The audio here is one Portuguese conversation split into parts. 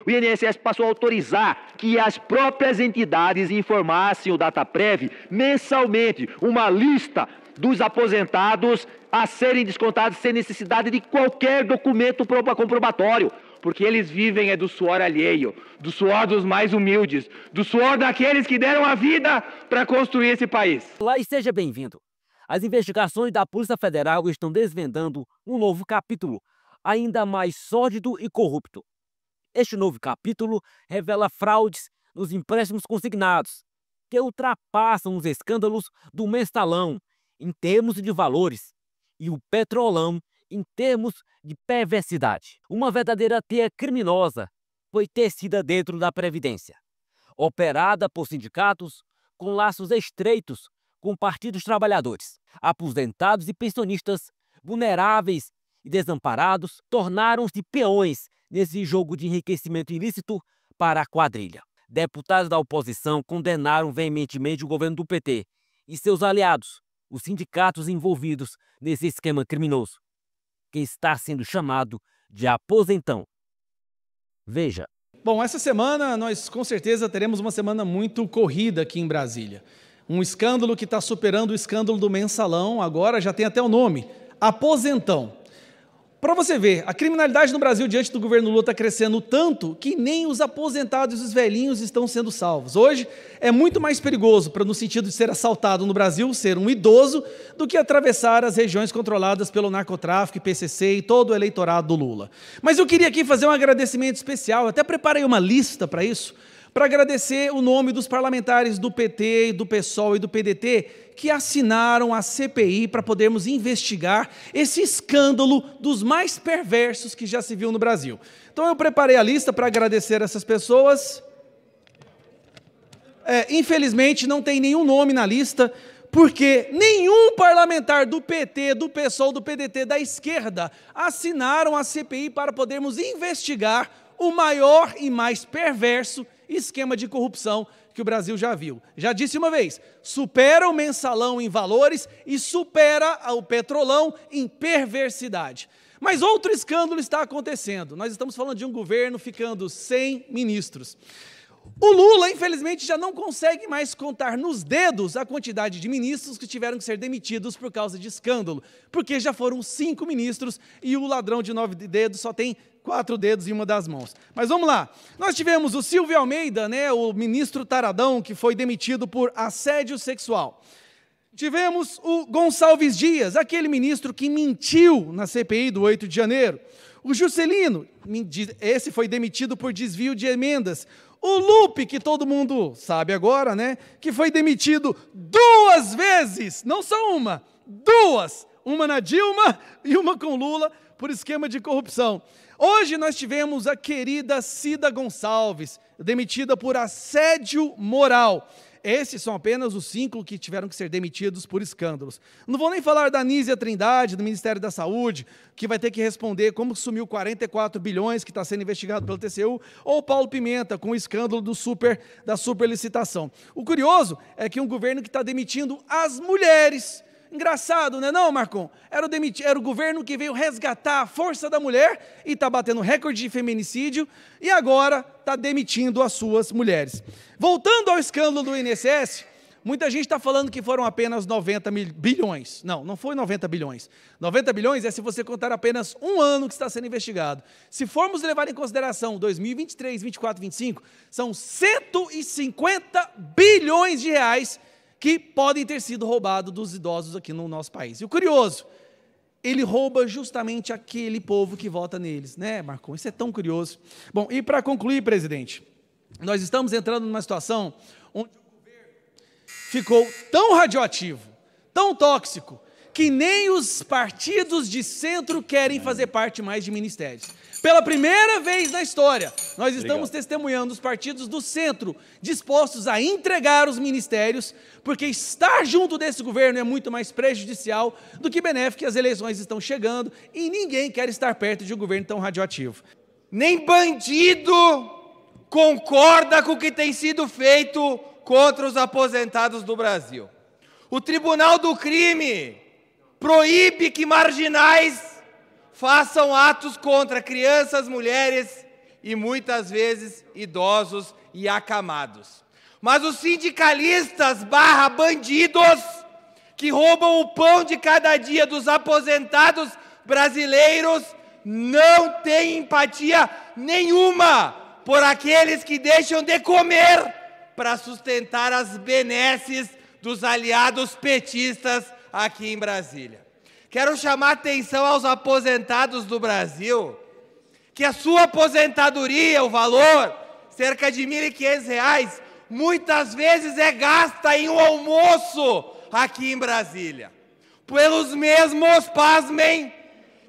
o INSS passou a autorizar que as próprias entidades informassem o Dataprev mensalmente uma lista dos aposentados a serem descontados sem necessidade de qualquer documento comprobatório. Porque eles vivem do suor alheio, do suor dos mais humildes, do suor daqueles que deram a vida para construir esse país. Olá e seja bem-vindo. As investigações da Polícia Federal estão desvendando um novo capítulo, ainda mais sórdido e corrupto. Este novo capítulo revela fraudes nos empréstimos consignados, que ultrapassam os escândalos do mensalão em termos de valores e o petrolão em termos de perversidade. Uma verdadeira teia criminosa foi tecida dentro da Previdência, operada por sindicatos com laços estreitos com partidos trabalhadores. Aposentados e pensionistas vulneráveis e desamparados tornaram-se peões nesse jogo de enriquecimento ilícito para a quadrilha. Deputados da oposição condenaram veementemente o governo do PT e seus aliados, os sindicatos envolvidos nesse esquema criminoso, que está sendo chamado de aposentão. Veja. Bom, essa semana nós com certeza teremos uma semana muito corrida aqui em Brasília. Um escândalo que está superando o escândalo do mensalão, agora já tem até o nome, aposentão. Para você ver, a criminalidade no Brasil diante do governo Lula está crescendo tanto que nem os aposentados e os velhinhos estão sendo salvos. Hoje é muito mais perigoso, no sentido de ser assaltado no Brasil, ser um idoso, do que atravessar as regiões controladas pelo narcotráfico, PCC e todo o eleitorado do Lula. Mas eu queria aqui fazer um agradecimento especial, até preparei uma lista para isso, para agradecer o nome dos parlamentares do PT, do PSOL e do PDT que assinaram a CPI para podermos investigar esse escândalo dos mais perversos que já se viu no Brasil. Então eu preparei a lista para agradecer essas pessoas. Infelizmente não tem nenhum nome na lista, porque nenhum parlamentar do PT, do PSOL, do PDT, da esquerda assinaram a CPI para podermos investigar o maior e mais perverso esquema de corrupção que o Brasil já viu. Já disse uma vez, supera o mensalão em valores e supera o petrolão em perversidade. Mas outro escândalo está acontecendo. Nós estamos falando de um governo ficando sem ministros. O Lula, infelizmente, já não consegue mais contar nos dedos a quantidade de ministros que tiveram que ser demitidos por causa de escândalo, porque já foram 5 ministros e o ladrão de 9 dedos só tem 4 dedos em uma das mãos. Mas vamos lá. Nós tivemos o Silvio Almeida, o ministro taradão, que foi demitido por assédio sexual. Tivemos o Gonçalves Dias, aquele ministro que mentiu na CPI do 8 de janeiro. O Juscelino, esse foi demitido por desvio de emendas. O Lupe, que todo mundo sabe agora, que foi demitido 2 vezes, não só uma, 2. Uma na Dilma e uma com Lula, por esquema de corrupção. Hoje nós tivemos a querida Cida Gonçalves, demitida por assédio moral. Esses são apenas os 5 que tiveram que ser demitidos por escândalos. Não vou nem falar da Nízia Trindade, do Ministério da Saúde, que vai ter que responder como sumiu 44 bilhões, que está sendo investigado pelo TCU, ou Paulo Pimenta, com o escândalo da superlicitação. O curioso é que um governo que está demitindo as mulheres. Engraçado, não, Marcon? Era o governo que veio resgatar a força da mulher e está batendo recorde de feminicídio e agora está demitindo as suas mulheres. Voltando ao escândalo do INSS, muita gente está falando que foram apenas 90 bilhões. Não, não foi 90 bilhões. 90 bilhões é se você contar apenas um ano que está sendo investigado. Se formos levar em consideração 2023, 2024, 2025, são 150 bilhões de reais que podem ter sido roubados dos idosos aqui no nosso país. E o curioso, ele rouba justamente aquele povo que vota neles, Marcon? Isso é tão curioso. Bom, e para concluir, presidente, nós estamos entrando numa situação onde o governo ficou tão radioativo, tão tóxico, que nem os partidos de centro querem fazer parte mais de ministérios. Pela primeira vez na história, nós estamos testemunhando os partidos do centro dispostos a entregar os ministérios, porque estar junto desse governo é muito mais prejudicial do que benéfico, e as eleições estão chegando e ninguém quer estar perto de um governo tão radioativo. Nem bandido concorda com o que tem sido feito contra os aposentados do Brasil. O Tribunal do Crime proíbe que marginais façam atos contra crianças, mulheres e muitas vezes idosos e acamados. Mas os sindicalistas / bandidos que roubam o pão de cada dia dos aposentados brasileiros não têm empatia nenhuma por aqueles que deixam de comer para sustentar as benesses dos aliados petistas aqui em Brasília. Quero chamar atenção aos aposentados do Brasil, que a sua aposentadoria, o valor, cerca de R$ 1.500, muitas vezes é gasta em um almoço aqui em Brasília. Pelos mesmos, pasmem,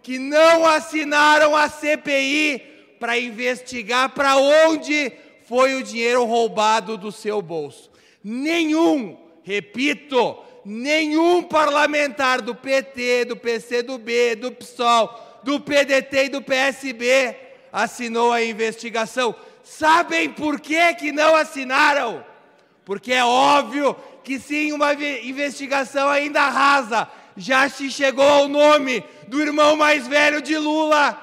que não assinaram a CPI para investigar para onde foi o dinheiro roubado do seu bolso. Nenhum, repito, nenhum parlamentar do PT, do PCdoB, do PSOL, do PDT e do PSB assinou a investigação. Sabem por que não assinaram? Porque é óbvio que sim, uma investigação ainda rasa já se chegou ao nome do irmão mais velho de Lula.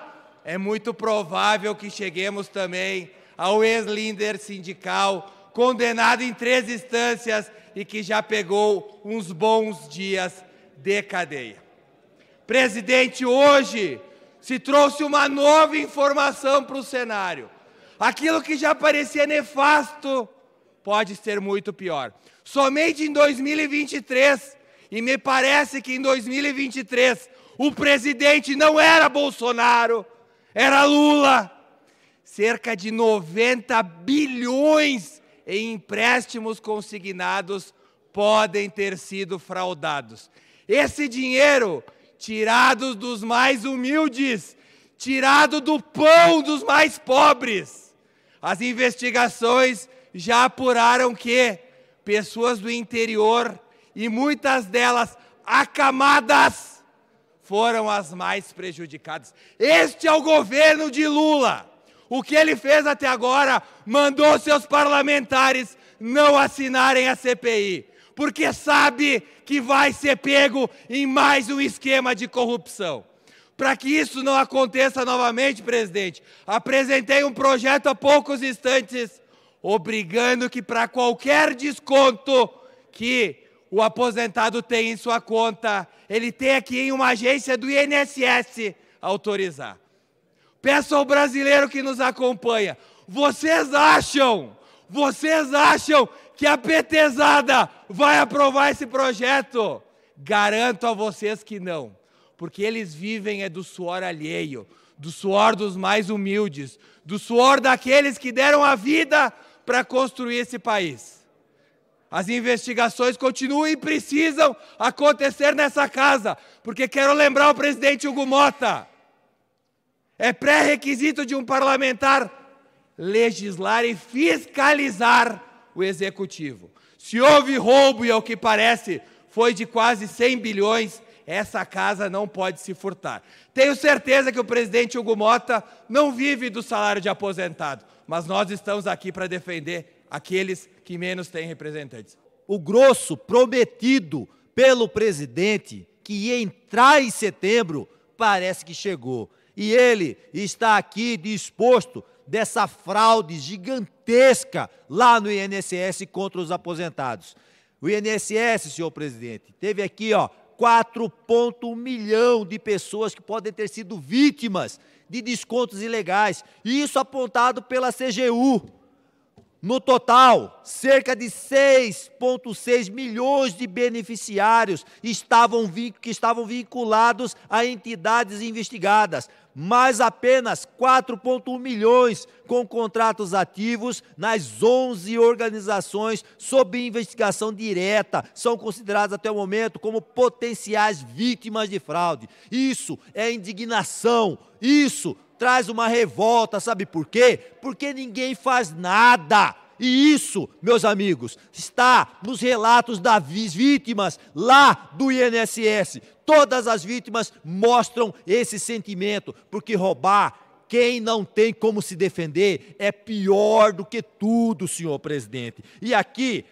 É muito provável que cheguemos também ao ex-líder sindical, condenado em 3 instâncias e que já pegou uns bons dias de cadeia. Presidente, hoje se trouxe uma nova informação para o cenário. Aquilo que já parecia nefasto pode ser muito pior. Somente em 2023, e me parece que em 2023 o presidente não era Bolsonaro, era Lula. Cerca de 90 bilhões em empréstimos consignados podem ter sido fraudados. Esse dinheiro, tirado dos mais humildes, tirado do pão dos mais pobres. As investigações já apuraram que pessoas do interior, e muitas delas acamadas, foram as mais prejudicadas. Este é o governo de Lula. O que ele fez até agora, mandou seus parlamentares não assinarem a CPI, porque sabe que vai ser pego em mais um esquema de corrupção. Para que isso não aconteça novamente, presidente, apresentei um projeto há poucos instantes, obrigando que para qualquer desconto que o aposentado tem em sua conta, ele tenha que ir em uma agência do INSS autorizar. Peço ao brasileiro que nos acompanha, vocês acham que a petezada vai aprovar esse projeto? Garanto a vocês que não, porque eles vivem do suor alheio, do suor dos mais humildes, do suor daqueles que deram a vida para construir esse país. As investigações continuam e precisam acontecer nessa casa, porque quero lembrar o presidente Hugo Motta, é pré-requisito de um parlamentar legislar e fiscalizar o executivo. Se houve roubo, e ao que parece foi de quase 100 bilhões, essa casa não pode se furtar. Tenho certeza que o presidente Hugo Motta não vive do salário de aposentado, mas nós estamos aqui para defender aqueles que menos têm representantes. O grosso prometido pelo presidente, que ia entrar em setembro, parece que chegou. E ele está aqui disposto dessa fraude gigantesca lá no INSS contra os aposentados. O INSS, senhor presidente, teve aqui 4,1 milhão de pessoas que podem ter sido vítimas de descontos ilegais, e isso apontado pela CGU. No total, cerca de 6,6 milhões de beneficiários que estavam vinculados a entidades investigadas, mas apenas 4,1 milhões com contratos ativos nas 11 organizações sob investigação direta são consideradas até o momento como potenciais vítimas de fraude. Isso é indignação, isso traz uma revolta, sabe por quê? Porque ninguém faz nada. E isso, meus amigos, está nos relatos das vítimas lá do INSS. Todas as vítimas mostram esse sentimento, porque roubar quem não tem como se defender é pior do que tudo, senhor presidente. E aqui,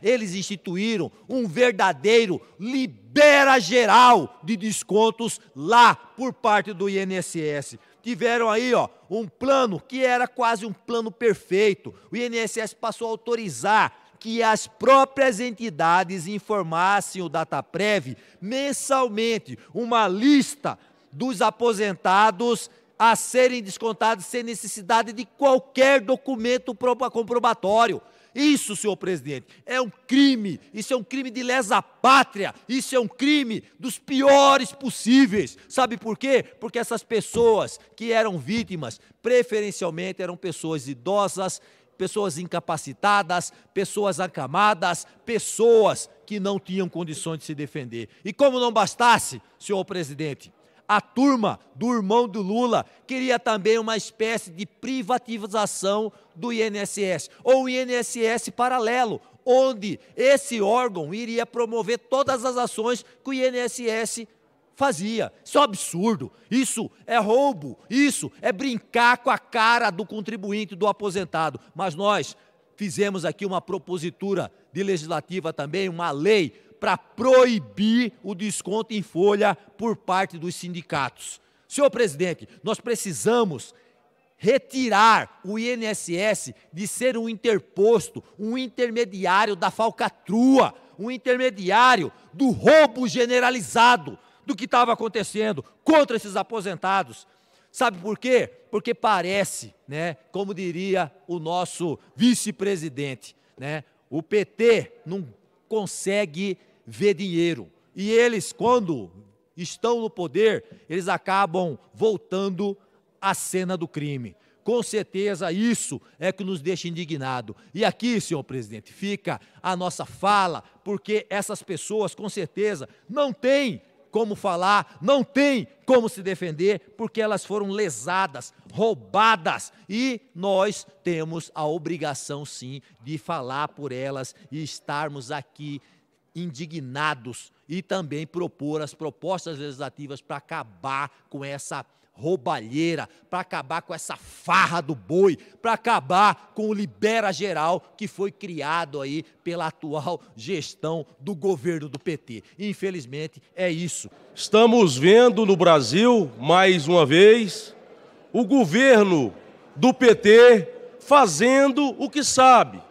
eles instituíram um verdadeiro libera geral de descontos lá por parte do INSS. tiveram aí, ó, um plano que era quase um plano perfeito. O INSS passou a autorizar que as próprias entidades informassem o Dataprev mensalmente uma lista dos aposentados a serem descontados sem necessidade de qualquer documento comprobatório. Isso, senhor presidente, é um crime, isso é um crime de lesa pátria, isso é um crime dos piores possíveis. Sabe por quê? Porque essas pessoas que eram vítimas, preferencialmente eram pessoas idosas, pessoas incapacitadas, pessoas acamadas, pessoas que não tinham condições de se defender. E como não bastasse, senhor presidente, a turma do irmão do Lula queria também uma espécie de privatização do INSS, ou o INSS paralelo, onde esse órgão iria promover todas as ações que o INSS fazia. Isso é um absurdo, isso é roubo, isso é brincar com a cara do contribuinte, do aposentado. Mas nós fizemos aqui uma propositura de legislativa também, uma lei, para proibir o desconto em folha por parte dos sindicatos. Senhor presidente, nós precisamos retirar o INSS de ser um interposto, um intermediário da falcatrua, um intermediário do roubo generalizado do que estava acontecendo contra esses aposentados. Sabe por quê? Porque parece, né, como diria o nosso vice-presidente, né, o PT não consegue ver dinheiro. E eles, quando estão no poder, eles acabam voltando à cena do crime. Com certeza isso é que nos deixa indignado. E aqui, senhor presidente, fica a nossa fala, porque essas pessoas, com certeza, não têm como falar, não têm como se defender, porque elas foram lesadas, roubadas, e nós temos a obrigação, sim, de falar por elas e estarmos aqui indignados e também propor as propostas legislativas para acabar com essa roubalheira, para acabar com essa farra do boi, para acabar com o Libera Geral que foi criado aí pela atual gestão do governo do PT. Infelizmente, é isso. Estamos vendo no Brasil, mais uma vez, o governo do PT fazendo o que sabe: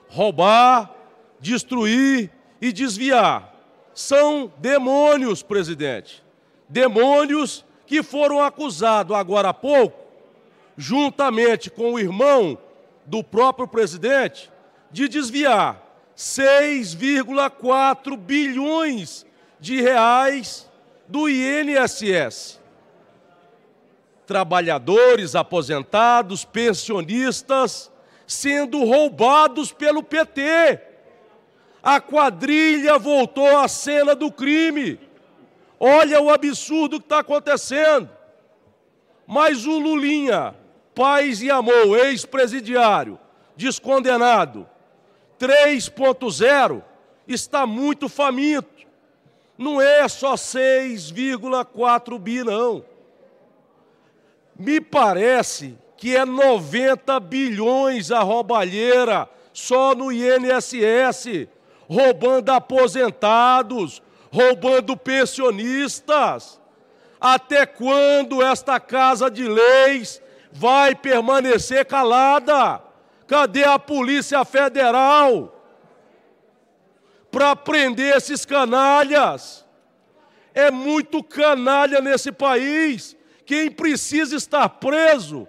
roubar, destruir e desviar. São demônios, presidente. Demônios que foram acusados agora há pouco, juntamente com o irmão do próprio presidente, de desviar 6,4 bilhões de reais do INSS. Trabalhadores, aposentados, pensionistas, sendo roubados pelo PT. A quadrilha voltou à cena do crime. Olha o absurdo que está acontecendo. Mas o Lulinha, paz e amor, ex-presidiário, descondenado, 3.0, está muito faminto. Não é só 6,4 bi, não. Me parece que é 90 bilhões a roubalheira só no INSS, roubando aposentados, roubando pensionistas. Até quando esta Casa de Leis vai permanecer calada? Cadê a Polícia Federal para prender esses canalhas? É muito canalha nesse país. Quem precisa estar preso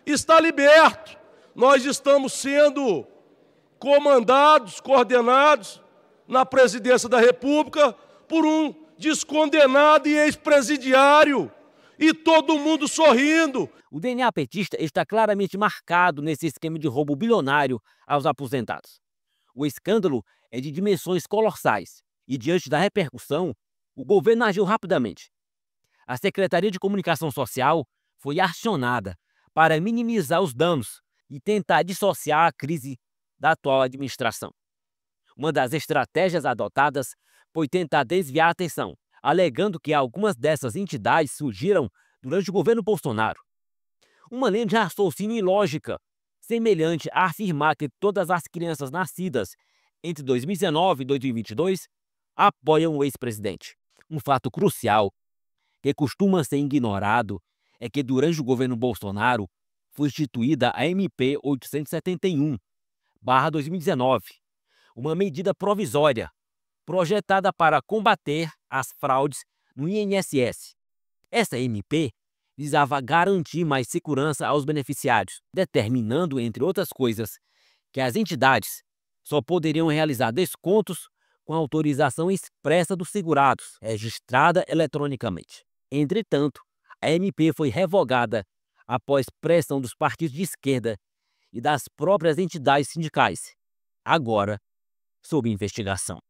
está liberto. Nós estamos sendo comandados, coordenados na presidência da República por um descondenado e ex-presidiário, e todo mundo sorrindo. O DNA petista está claramente marcado nesse esquema de roubo bilionário aos aposentados. O escândalo é de dimensões colossais e, diante da repercussão, o governo agiu rapidamente. A Secretaria de Comunicação Social foi acionada para minimizar os danos e tentar dissociar a crise da atual administração. Uma das estratégias adotadas foi tentar desviar a atenção, alegando que algumas dessas entidades surgiram durante o governo Bolsonaro. Uma linha de raciocínio ilógica, semelhante a afirmar que todas as crianças nascidas entre 2019 e 2022 apoiam o ex-presidente. Um fato crucial que costuma ser ignorado é que durante o governo Bolsonaro foi instituída a MP 871/2019, uma medida provisória projetada para combater as fraudes no INSS. Essa MP visava garantir mais segurança aos beneficiários, determinando, entre outras coisas, que as entidades só poderiam realizar descontos com autorização expressa dos segurados, registrada eletronicamente. Entretanto, a MP foi revogada após pressão dos partidos de esquerda e das próprias entidades sindicais, agora sob investigação.